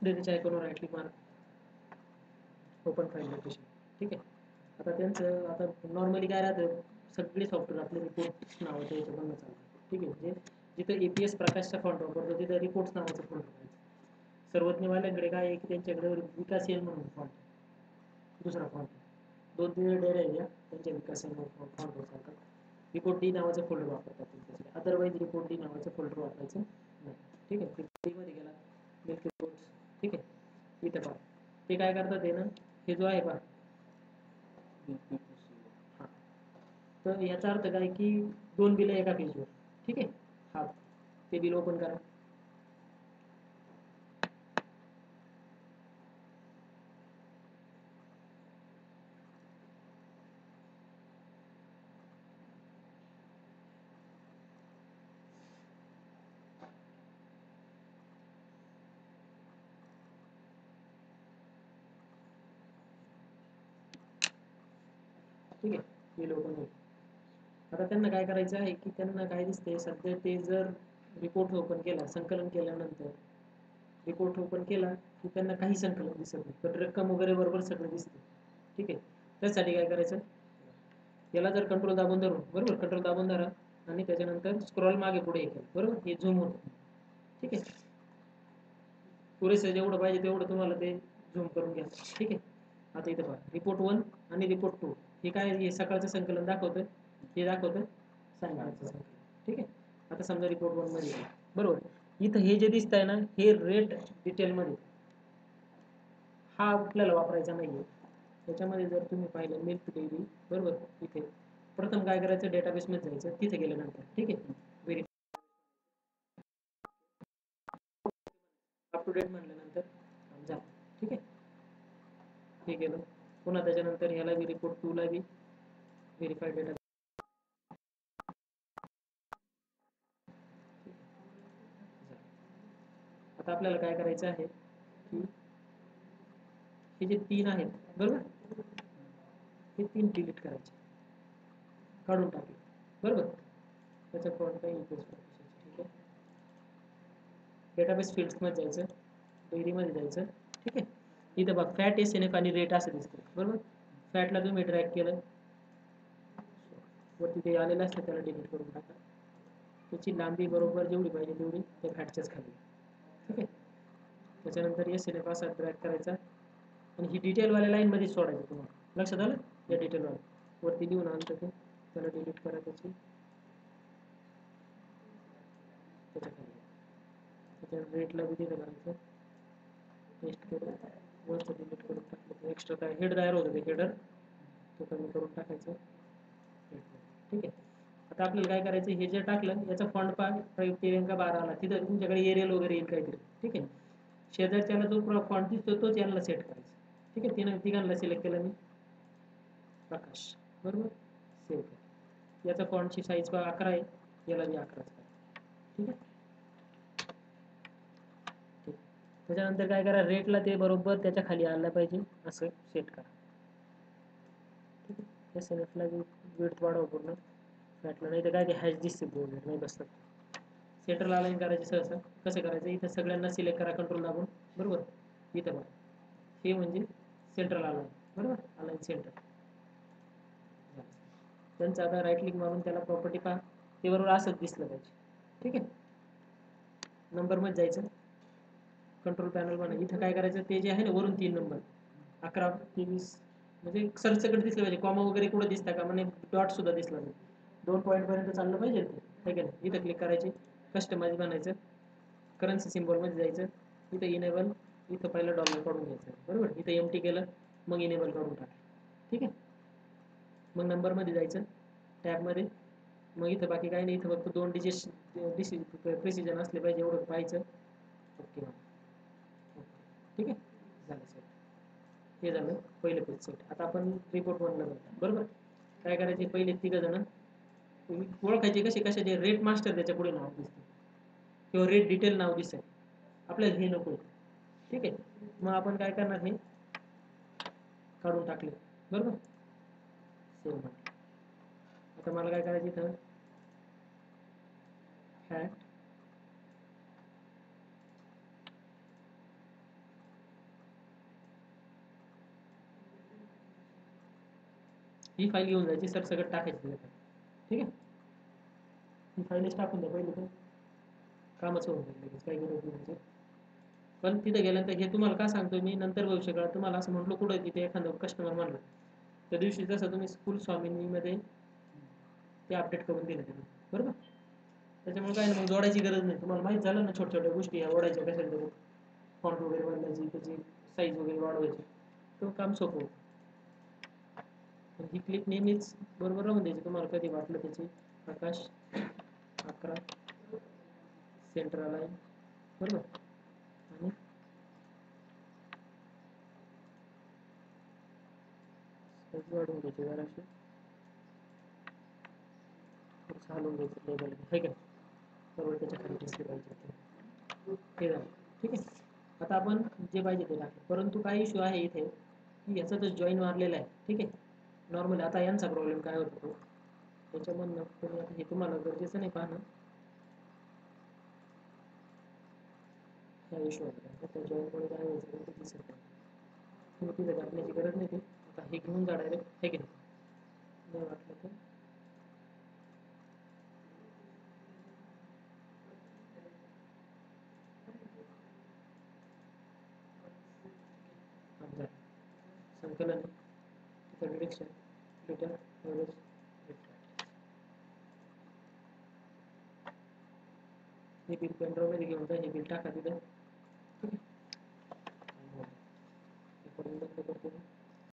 त्याच्या आयकॉनवर right click मारा, ओपन फाईल लोकेशन. ठीक आहे. आता त्यांचं आता नॉर्मली काय राहतं, सगळे सॉफ्टवेअर आपले रिपोर्ट्स नावाच्या याच्यामधून चालतात. ठीक आहे. म्हणजे जिथं APS प्रकाशचा फॉन्ट वापरतो तिथं रिपोर्ट्स नावाचं फॉन्ट वापरायचं. सर्वज्ञवाल्यांकडे काय आहे की त्यांच्याकडे विकास येईल म्हणून फॉन्ट, दुसरा फॉन्ट 2-3 डेअर आहे त्यांच्या विकास येईल फॉन्टवर चालतात. रिपोर्ट डी नावाचं फोल्डर वापरतात त्यांच्यासाठी, अदरवाईज रिपोर्ट डी नावाचं फोल्डर वापरायचं नाही. ठीक आहे. रिपोर्ट डीमध्ये गेला मिल्क रिपोर्ट्स. ठीक आहे. इथं पहा ते काय करतात आहे ना, हे जो आहे पहा, हां, तर याचा अर्थ काय की 2 बिलं एका पेजवर. ठीक आहे. हा ते बिल ओपन करा. ठीक आहे. बिल ओपन होईल. आता त्यांना काय करायचं आहे की त्यांना काय दिसतंय सध्या, ते जर रिपोर्ट ओपन केला, संकलन केल्यानंतर रिपोर्ट ओपन केला की त्यांना काही संकलन दिसत नाही, पण रक्कम वगैरे बरोबर सगळं दिसते. ठीक आहे. त्यासाठी काय करायचं, याला जर कंट्रोल दाबून धरून, बरोबर, कंट्रोल दाबून धरा आणि त्याच्यानंतर स्क्रॉल मागे पुढे हे केलं, बरोबर, हे झूम होतं. ठीक आहे. पुरेसं जेवढं पाहिजे तेवढं तुम्हाला ते झूम करून घ्या. ठीक आहे. आता इथं पहा रिपोर्ट 1 आणि रिपोर्ट 2 हे काय, हे सकाळचं संकलन दाखवतं, हे दाखवतं सायंकाळचं संकलन. ठीक आहे. आता समजा रिपोर्ट 1 मध्ये गेलं, बरोबर, इथं हे जे दिसत आहे ना, हे रेट डिटेलमध्ये हा आपल्याला वापरायचा नाहीये. त्याच्यामध्ये जर तुम्ही पाहिलं मिल्क डेअरी, बरोबर, इथे प्रथम काय करायचं, डेटाबेसमध्ये जायचं. तिथे गेल्यानंतर ठीक आहे, व्हेरीफाय अप टू डेट म्हणल्यानंतर जा. ठीक आहे. हे केलं. पुन्हा त्याच्यानंतर ह्याला बी रिपोर्ट 2 ला बी व्हेरीफाईड डेटा. आता आपल्याला काय करायचं आहे की हे जे 3 आहेत, बरोबर, हे 3 डिलीट करायचे, काढून टाकले, बरोबर. त्याचा फॉन्ट काय इथेच. ठीक आहे. डेटाबेस फील्ड्समध्ये जायचं, डेअरीमध्ये जायचं. ठीक आहे. इथं बघ फॅट, SNF आणि रेट असं दिसतं, बरोबर. फॅटला तुम्ही ड्रॅग केलं वरती ते आलेलं असतं, त्याला डिलीट करून टाका. त्याची लांबी बरोबर जेवढी पाहिजे तेवढी त्या फॅटच्याच खाली. ठीक आहे. त्याच्यानंतर SNF असा ड्रॅग करायचा आणि ही डिटेलवाल्या लाईनमध्ये सोडायची. तुम्हाला लक्षात आलं, या डिटेलवाल्या वरती लिहून आणतं ते, त्याला डिलीट करा त्याची, त्याच्या खाली. त्याच्या रेटला बी तिथं करायचं, पेस्ट करून वरचं डिलीट करून टाकलं. एक्स्ट्रा काय हेड तयार होतं, ते हेडर तो कमी करून टाकायचं. ठीक आहे. आता आपल्याला काय करायचं, हे जे टाकलं याचा फॉन्ट पहा, 13 आला, तिथं तुमच्याकडे एरियल वगैरे येईल काहीतरी. ठीक आहे. शेजारच्याला जो फॉन्ट दिसतो तोच याला सेट करायचा. ठीक आहे. तिघांना सिलेक्ट केलं मी, प्रकाश, बरोबर, सेव्ह केलं. याचा फॉन्टची साईज 11 आहे, याला बी 11च करा. ठीक आहे. ठीक. त्याच्यानंतर काय करा, रेटला ते बरोबर त्याच्या खाली आलं पाहिजे असं सेट करा. ठीक आहे. SNF ला बी विड्थ वाढव पूर्ण, फॅटला नाही तर काय ते हॅश दिसते बोर्ड नाही बसतात. सेंटरल अलाइन करायचे सहसा. कसं करायचं, इथं सगळ्यांना सिलेक्ट करा कंट्रोल दाबून, बरोबर. इथं बघा, हे म्हणजे सेंट्रल अलाइन, बरोबर, अलाइन सेंटर. त्यांचं आता राईट क्लिक मारून त्याला प्रॉपर्टी पहा, ते बरोबर असंच दिसलं पाहिजे. ठीक आहे. नंबरमध्ये जायचं, कंट्रोल पॅनल बनवा. इथं काय करायचं, ते जे आहे ना वरून 3 नंबर 11, 23 म्हणजे सरसकट दिसलं पाहिजे, कॉमा वगैरे कुठं दिसता का, म्हणजे डॉट सुद्धा दिसला नाही, 2 पॉईंटपर्यंत चाललं पाहिजे ते. ठीक आहे. इथं क्लिक करायची, कस्टमाइज बनायचं, करन्सी सिम्बॉलमध्ये जायचं, इथं इनेबल, इथं पहिलं डॉलर काढून घ्यायचं, बरोबर. इथं एमटी केलं, मग इनेबल काढून टाकलं. ठीक आहे. मग नंबरमध्ये जायचं, टॅबमध्ये, मग इथं बाकी काही नाही, इथं फक्त 2 डिजिट प्रिसिजन असले पाहिजे एवढं पाहायचं. ओके. ठीक आहे. झालं सेट. हे झालं पहिलं पेज सेट. आता आपण रिपोर्ट 1 ला जाऊ, बरोबर. काय करायचे, पहिले 3 जण ओळखायचे कसे, कशाचे, रेट मास्टर त्याच्या पुढे नाव दिसतं किंवा रेट डिटेल नाव दिसेल, आपल्याला हे नको. ठीक आहे. मग आपण काय करणार, हे काढून टाकले, बरोबर, सेव्ह म्हटलं. आता मला काय करायचं, इथं फॅट ही फाईल घेऊन जायची, सर सगळं टाकायची त्याच्यात. ठीक आहे, ही फाईलच टाकून द्या पहिले, तर कामच होऊन जाईल लगेच, काही गरज नाही. पण तिथे गेल्यानंतर हे तुम्हाला का सांगतो मी, नंतर भविष्यकाळात तुम्हाला असं म्हटलं कुठं तिथे एखादं कस्टमर म्हणलं त्या दिवशी जसं तुम्ही स्कूल स्वामिनीमध्ये ते अपडेट करून दिलं त्यांनी, बरोबर. त्याच्यामुळे काय नाही, मग जोडायची गरज नाही. तुम्हाला माहीत झालं ना छोट्या छोट्या गोष्टी या ओढायच्या कशाला तरी, फॉन्ट वगैरे बदलायची, त्याची साईज वगैरे वाढवायची, तो काम सोपं होतं. पण ही क्लिप नेहमीच बरोबर राहून द्यायची. तुम्हाला कधी वाटलं त्याची प्रकाश 11 सेंटर अलाइन, बरोबर. आणि साईज वाढवून द्यायची जराशी, थोडंसं हलवून द्यायचं लेबल, आहे का बरोबर, त्याच्या खाली दिसले पाहिजे ते झालं. ठीक आहे, आता आपण जे पाहिजे ते टाकलं. परंतु काय इश्यू आहे इथे की याचा जो जॉईन मारलेला आहे, ठीक आहे, नॉर्मली आता यांचा प्रॉब्लेम काय होतो तो त्याच्यामधनं तुम्ही आता हे तुम्हाला गरजेचं नाही पाहणं, हा इश्यू आहे त्या जॉईनमुळे काय व्हायचं ते दिसत नाही. तुम्ही तिथे टाकण्याची गरज नाही. ते आता हे घेऊन जा डायरेक्ट, हे की नाही वाटलं तर संकलन तिथं डिरेक्शन रिटर्न एव्हरेज, हे बिल पेनड्राईव्हमध्ये घेऊन जा, हे बिल टाका तिथं. ठीक आहे, बंद करतो.